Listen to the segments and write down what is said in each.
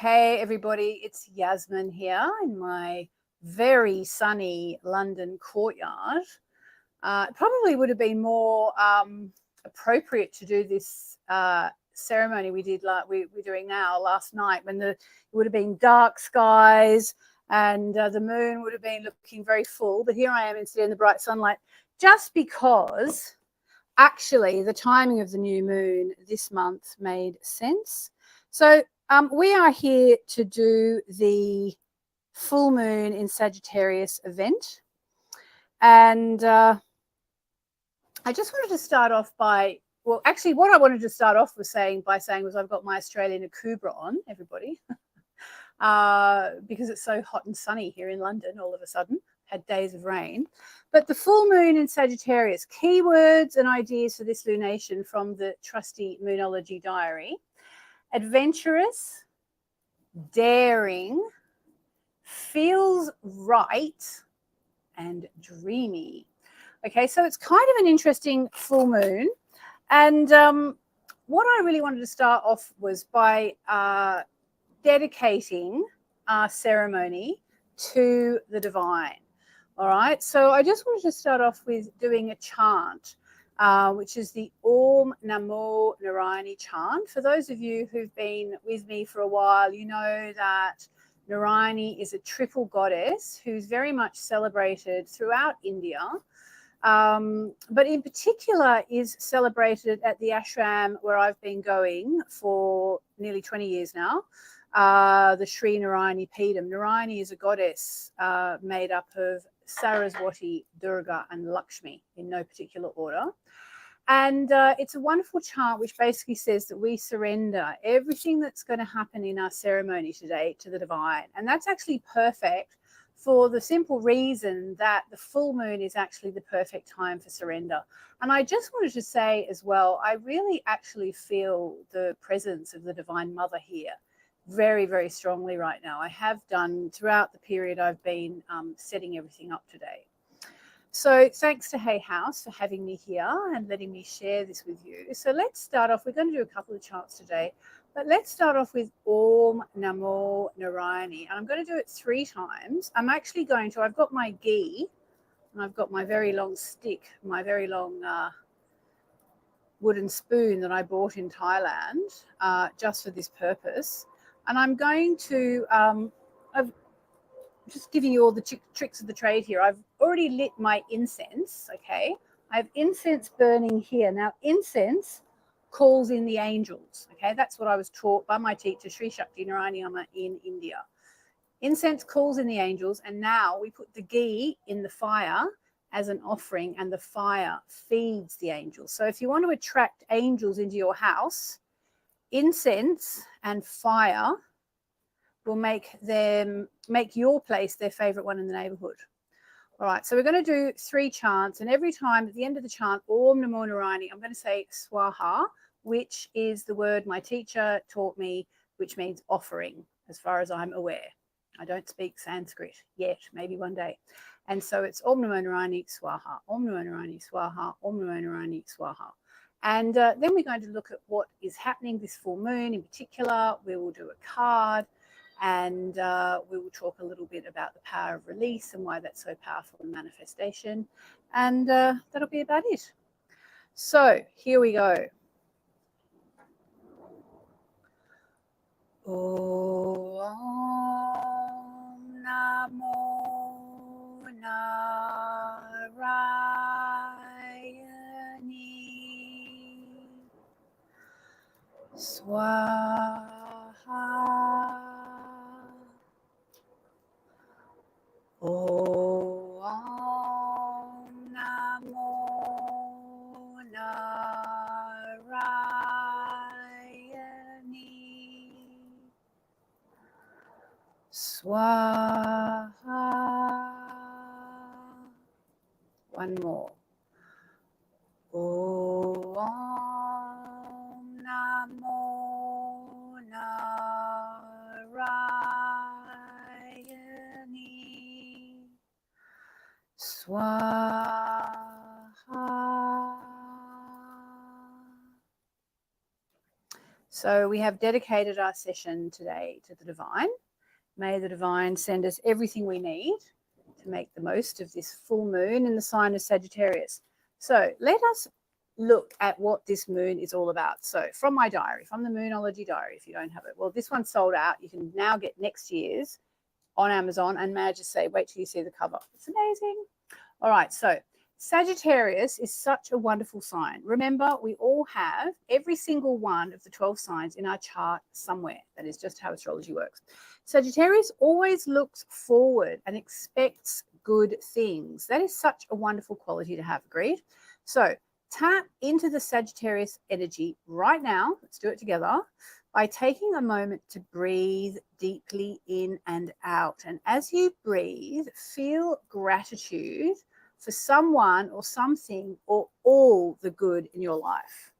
Hey everybody, it's Yasmin here in my very sunny London courtyard. It probably would have been more appropriate to do this ceremony we're doing now last night when it would have been dark skies and the moon would have been looking very full. But here I am instead in the bright sunlight, just because actually the timing of the new moon this month made sense. So we are here to do the full moon in Sagittarius event. And I just wanted to start off by, well, actually what I wanted to start off was saying was I've got my Australian Akubra on, everybody, because it's so hot and sunny here in London all of a sudden, had days of rain. But the full moon in Sagittarius, keywords and ideas for this lunation from the trusty Moonology diary. Adventurous, daring, feels right, and dreamy. Okay, so it's kind of an interesting full moon. And what I really wanted to start off was by dedicating our ceremony to the divine. All right, so I just wanted to start off with doing a chant, which is the Om Namo Narayani chant. For those of you who've been with me for a while, you know that Narayani is a triple goddess who's very much celebrated throughout India, but in particular is celebrated at the ashram where I've been going for nearly 20 years now, the Sri Narayani Peedam. Narayani is a goddess made up of Saraswati, Durga, and Lakshmi in no particular order. And it's a wonderful chant which basically says that we surrender everything that's going to happen in our ceremony today to the divine. And that's actually perfect for the simple reason that the full moon is actually the perfect time for surrender. And I just wanted to say as well, I really actually feel the presence of the Divine Mother here very, very strongly right now. I have done throughout the period I've been setting everything up today. So thanks to Hay House for having me here and letting me share this with you. So let's start off. We're going to do a couple of chants today, but let's start off with Om Namo Narayani. And I'm going to do it 3 times. I'm actually going to, I've got my ghee and I've got my very long stick, my very long wooden spoon that I bought in Thailand just for this purpose. And I'm going to, I've just giving you all the tricks of the trade here. I've already lit my incense, okay? I have incense burning here. Now, incense calls in the angels, okay? That's what I was taught by my teacher, Sri Shakti Narayani Amma in India. Incense calls in the angels, and now we put the ghee in the fire as an offering, and the fire feeds the angels. So if you want to attract angels into your house, incense and fire will make your place their favorite one in the neighborhood. All right, so we're going to do 3 chants, and every time at the end of the chant, Om Namo Narayani, I'm going to say Swaha, which is the word my teacher taught me, which means offering, as far as I'm aware. I don't speak Sanskrit yet, maybe one day. And so it's Om Namo Narayani Swaha, Om Namo Narayani Swaha, Om Namo Narayani Swaha. And then we're going to look at what is happening this full moon in particular. We will do a card, and we will talk a little bit about the power of release and why that's so powerful in manifestation. And that'll be about it. So here we go. Om Namo Narayani Swaha. Om Namo Narayani Swaha. One more. Om Namo Narayani Swaha. So we have dedicated our session today to the divine. May the divine send us everything we need to make the most of this full moon in the sign of Sagittarius. So let us look at what this moon is all about. So from my diary, from the Moonology diary, if you don't have it, well, this one's sold out. You can now get next year's on Amazon, and may I just say, wait till you see the cover. It's amazing. All right, so Sagittarius is such a wonderful sign. Remember, we all have every single one of the 12 signs in our chart somewhere. That is just how astrology works. Sagittarius always looks forward and expects good things. That is such a wonderful quality to have, agreed? So tap into the Sagittarius energy right now. Let's do it together by taking a moment to breathe deeply in and out. And as you breathe, feel gratitude for someone or something or all the good in your life.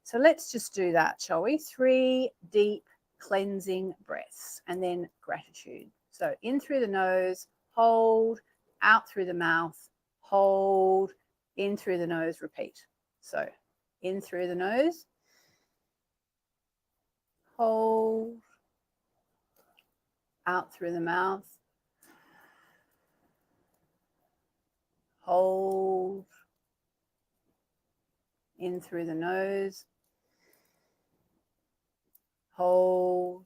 So let's just do that, shall we? 3 deep cleansing breaths and then gratitude. So in through the nose, hold, out through the mouth, hold, in through the nose, repeat. So in through the nose, hold, out through the mouth, hold, in through the nose, hold,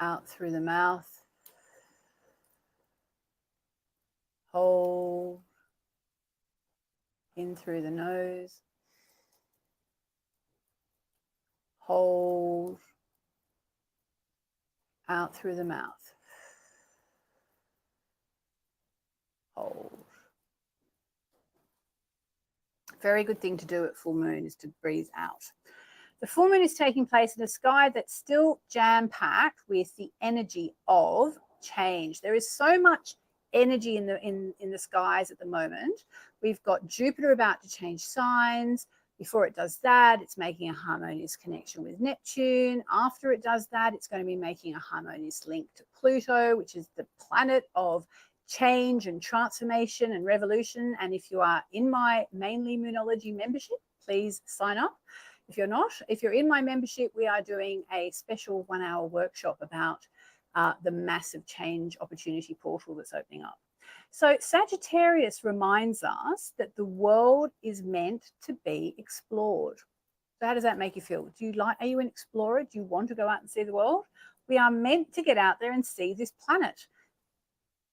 out through the mouth, hold, in through the nose, hold, out through the mouth, hold. Very good thing to do at full moon is to breathe out. The full moon is taking place in a sky that's still jam-packed with the energy of change. There is so much energy in the skies at the moment. We've got Jupiter about to change signs. Before it does that, it's making a harmonious connection with Neptune. After it does that, it's going to be making a harmonious link to Pluto, which is the planet of change and transformation and revolution. And if you are in my mainly Moonology membership, please sign up. If you're not, if you're in my membership, we are doing a special 1-hour workshop about the massive change opportunity portal that's opening up. So Sagittarius reminds us that the world is meant to be explored. So how does that make you feel? Are you an explorer? Do you want to go out and see the world? We are meant to get out there and see this planet.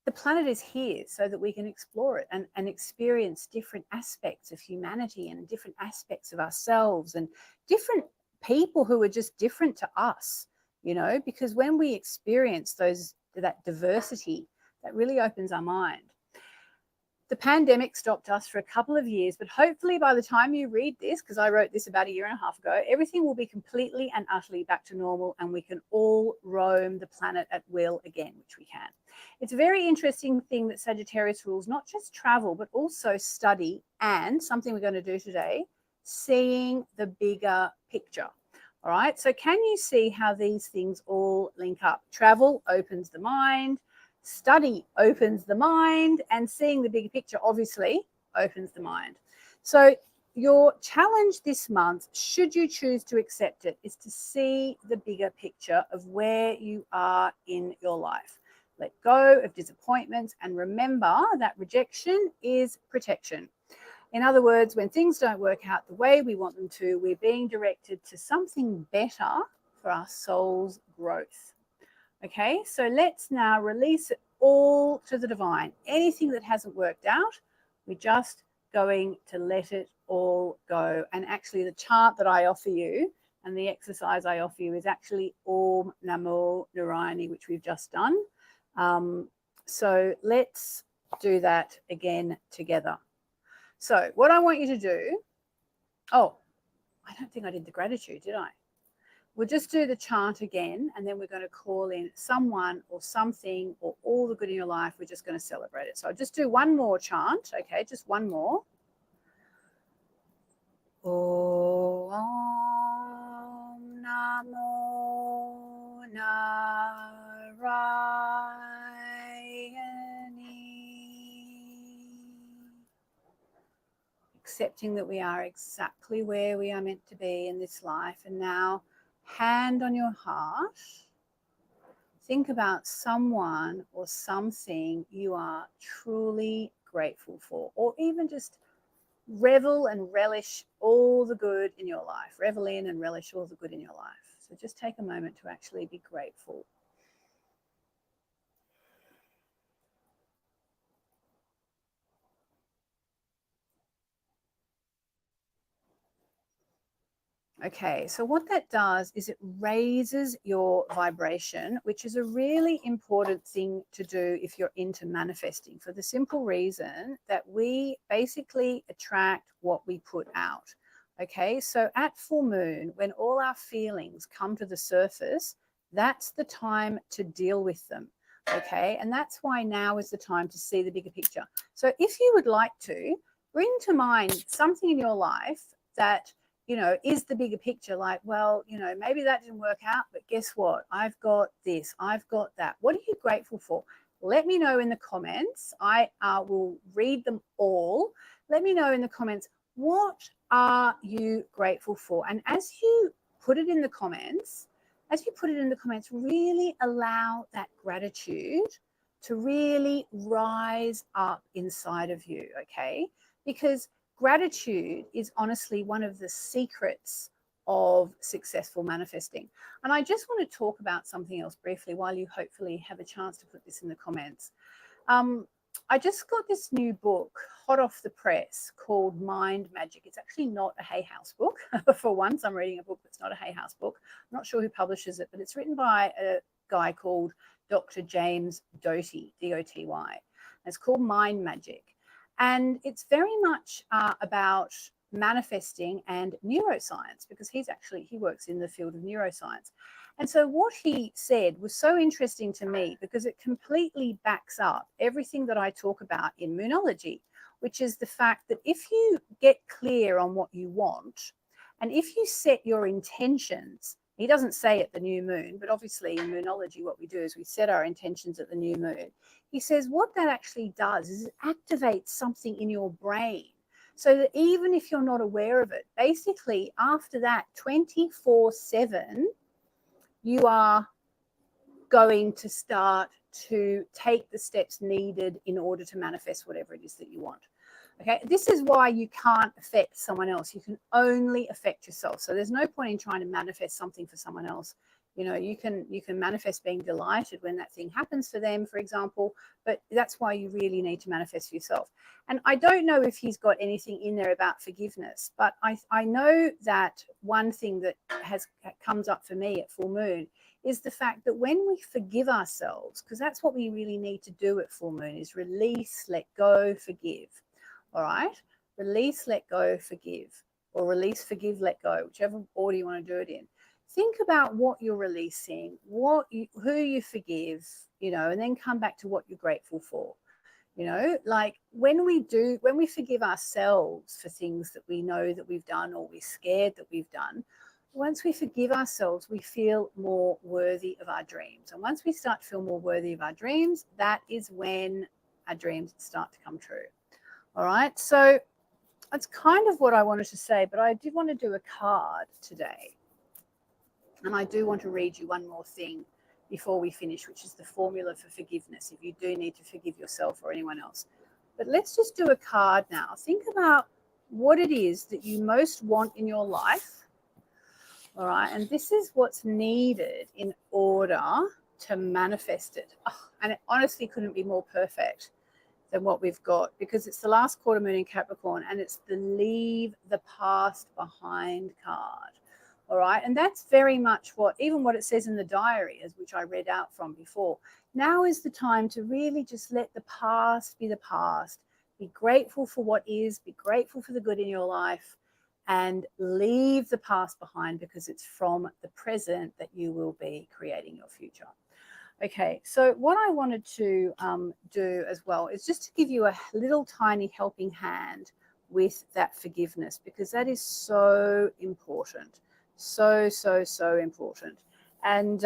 The planet is here so that we can explore it and experience different aspects of humanity and different aspects of ourselves and different people who are just different to us, you know, because when we experience that diversity, that really opens our mind. The pandemic stopped us for a couple of years, but hopefully by the time you read this, because I wrote this about 1.5 years ago, everything will be completely and utterly back to normal and we can all roam the planet at will again, which we can. It's a very interesting thing that Sagittarius rules, not just travel, but also study and something we're going to do today, seeing the bigger picture. All right, so can you see how these things all link up? Travel opens the mind, study opens the mind, and seeing the bigger picture obviously opens the mind. So your challenge this month, should you choose to accept it, is to see the bigger picture of where you are in your life. Let go of disappointments and remember that rejection is protection. In other words, when things don't work out the way we want them to, we're being directed to something better for our soul's growth. Okay, so let's now release it all to the divine. Anything that hasn't worked out, we're just going to let it all go. And actually the chant that I offer you and the exercise I offer you is actually Om Namo Narayani, which we've just done. So let's do that again together. So what I want you to do, oh, I don't think I did the gratitude, did I? We'll just do the chant again, and then we're going to call in someone or something or all the good in your life. We're just going to celebrate it. So I'll just do one more chant, okay, just one more. Om Namo Narayani. accepting that we are exactly where we are meant to be in this life. And now, hand on your heart, think about someone or something you are truly grateful for, or even just revel and relish all the good in your life. Revel in and relish all the good in your life. So just take a moment to actually be grateful. Okay, so what that does is it raises your vibration, which is a really important thing to do if you're into manifesting, for the simple reason that we basically attract what we put out. Okay, so at full moon, when all our feelings come to the surface, that's the time to deal with them. Okay, and that's why now is the time to see the bigger picture. So if you would like to, bring to mind something in your life that is the bigger picture. Like, well, maybe that didn't work out, but guess what? I've got this, I've got that. What are you grateful for? Let me know in the comments. I will read them all. Let me know in the comments, what are you grateful for? And as you put it in the comments, really allow that gratitude to really rise up inside of you, okay? Because gratitude is honestly one of the secrets of successful manifesting. And I just want to talk about something else briefly while you hopefully have a chance to put this in the comments. I just got this new book, hot off the press, called Mind Magic. It's actually not a Hay House book. For once, I'm reading a book that's not a Hay House book. I'm not sure who publishes it, but it's written by a guy called Dr. James Doty, D-O-T-Y. It's called Mind Magic. And it's very much about manifesting and neuroscience, because he works in the field of neuroscience. And so what he said was so interesting to me, because it completely backs up everything that I talk about in Moonology, which is the fact that if you get clear on what you want, and if you set your intentions, he doesn't say at the new moon, but obviously in Moonology what we do is we set our intentions at the new moon. He says what that actually does is it activates something in your brain, so that even if you're not aware of it, basically after that 24/7, you are going to start to take the steps needed in order to manifest whatever it is that you want. Okay, this is why you can't affect someone else. You can only affect yourself. So there's no point in trying to manifest something for someone else. You can manifest being delighted when that thing happens for them, for example, but that's why you really need to manifest for yourself. And I don't know if he's got anything in there about forgiveness, but I know that one thing that comes up for me at full moon is the fact that when we forgive ourselves, because that's what we really need to do at full moon, is release, let go, forgive. All right, release, let go, forgive, or release, forgive, let go, whichever order you want to do it in. Think about what you're releasing, who you forgive, and then come back to what you're grateful for. Like when we forgive ourselves for things that we know that we've done, or we're scared that we've done, once we forgive ourselves, we feel more worthy of our dreams. And once we start to feel more worthy of our dreams, that is when our dreams start to come true. All right, so that's kind of what I wanted to say, but I did want to do a card today. And I do want to read you one more thing before we finish, which is the formula for forgiveness, if you do need to forgive yourself or anyone else. But let's just do a card now. Think about what it is that you most want in your life. All right, and this is what's needed in order to manifest it. Oh, and it honestly couldn't be more perfect than what we've got, because it's the last quarter moon in Capricorn, and it's the leave the past behind card. All right, and that's very much what it says in the diary, which I read out from before. Now is the time to really just let the past be the past. Be grateful for what is, be grateful for the good in your life, and leave the past behind, because it's from the present that you will be creating your future. Okay, so what I wanted to do as well is just to give you a little tiny helping hand with that forgiveness, because that is so important. So, so, so important. And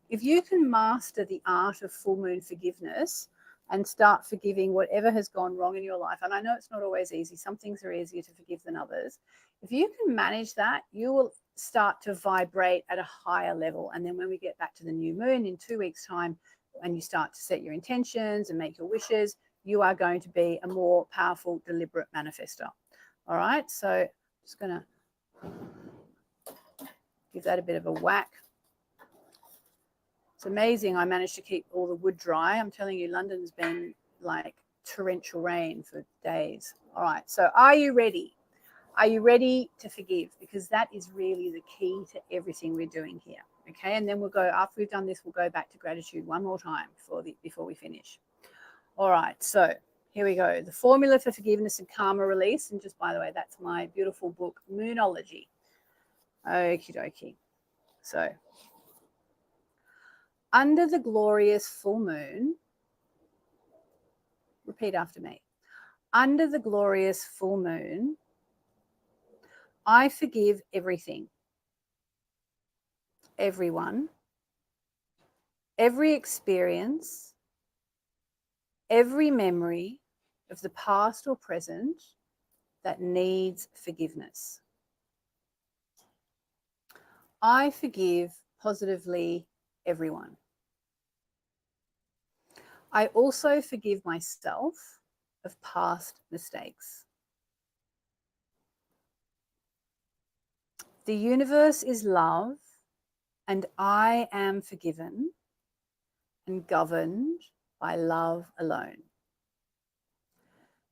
if you can master the art of full moon forgiveness, and start forgiving whatever has gone wrong in your life. And I know it's not always easy. Some things are easier to forgive than others. If you can manage that, you will start to vibrate at a higher level. And then when we get back to the new moon in 2 weeks' time, and you start to set your intentions and make your wishes, you are going to be a more powerful, deliberate manifester. All right, so I'm just going to give that a bit of a whack. It's amazing I managed to keep all the wood dry. I'm telling you, London's been like torrential rain for days. All right, so are you ready? Are you ready to forgive? Because that is really the key to everything we're doing here. Okay, and then we'll go, after we've done this, we'll go back to gratitude one more time before we finish. All right, so here we go. The formula for forgiveness and karma release. And just by the way, that's my beautiful book, Moonology. Okie dokie. So, under the glorious full moon, repeat after me. Under the glorious full moon, I forgive everything, everyone, every experience, every memory of the past or present that needs forgiveness. I forgive positively everyone. I also forgive myself of past mistakes. The universe is love, and I am forgiven and governed by love alone.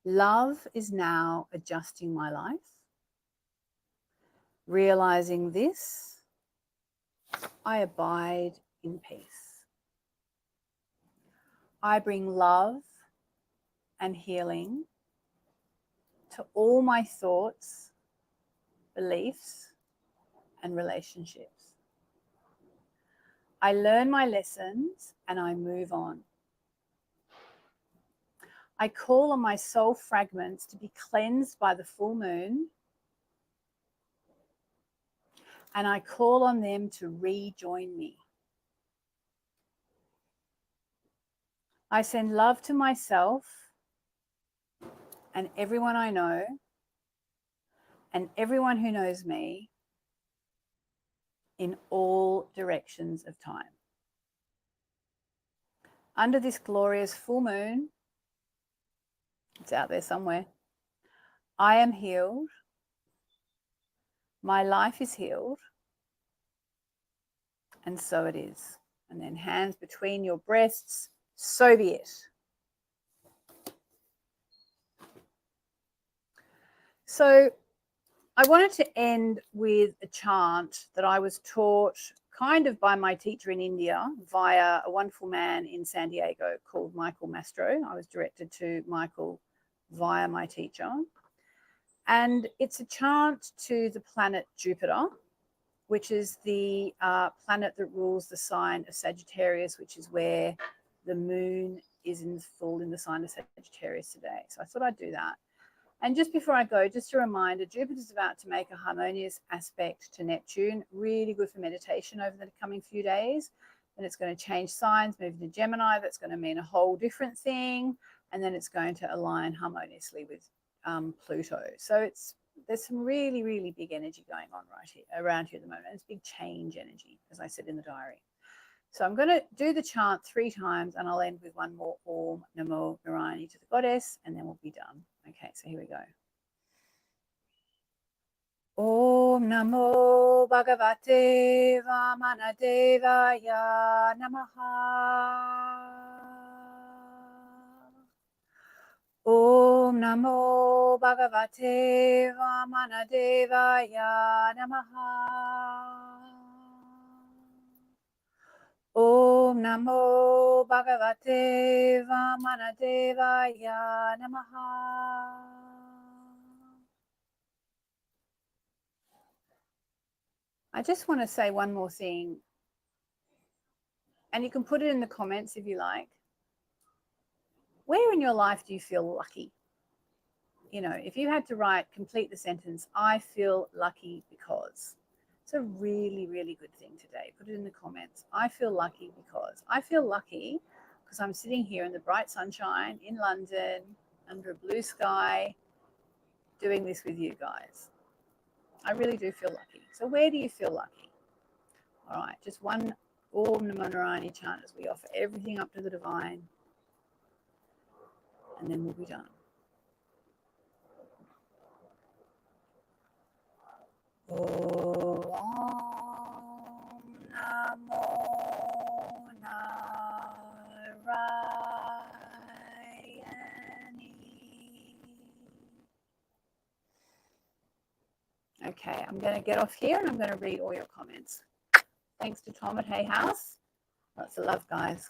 Love is now adjusting my life. Realizing this, I abide in peace. I bring love and healing to all my thoughts, beliefs, and relationships. I learn my lessons and I move on. I call on my soul fragments to be cleansed by the full moon, and I call on them to rejoin me. I send love to myself and everyone I know and everyone who knows me in all directions of time. Under this glorious full moon, it's out there somewhere, I am healed. My life is healed. And so it is. And then hands between your breasts, so be it. So I wanted to end with a chant that I was taught kind of by my teacher in India via a wonderful man in San Diego called Michael Mastro. I was directed to Michael via my teacher. And it's a chant to the planet Jupiter, which is the planet that rules the sign of Sagittarius, which is where the moon is in full in the sign of Sagittarius today. So I thought I'd do that. And just before I go, just a reminder, Jupiter's about to make a harmonious aspect to Neptune, really good for meditation over the coming few days. And it's going to change signs, move into Gemini. That's going to mean a whole different thing. And then it's going to align harmoniously with Pluto. So there's some really, really big energy going on around here at the moment. It's big change energy, as I said in the diary. So I'm going to do the chant 3 times, and I'll end with one more Om Namo Narayani to the goddess, and then we'll be done. Okay, so here we go. Om Namo Bhagavate Vamanadevaya Namaha. Om Namo Bhagavate Vamanadevaya Namaha. Om Namo Bhagavate Vamanadevaya Namaha. I just want to say one more thing, and you can put it in the comments if you like. Where in your life do you feel lucky? You know, if you had to complete the sentence, I feel lucky because. It's a really, really good thing today. Put it in the comments. I feel lucky because. I feel lucky because I'm sitting here in the bright sunshine in London under a blue sky doing this with you guys. I really do feel lucky. So where do you feel lucky? All right, just one Om Namo Narayani chant as we offer everything up to the divine, and then we'll be done. Om Namo Narayani. Okay, I'm going to get off here and I'm going to read all your comments. Thanks to Tom at Hay House. Lots of love, guys.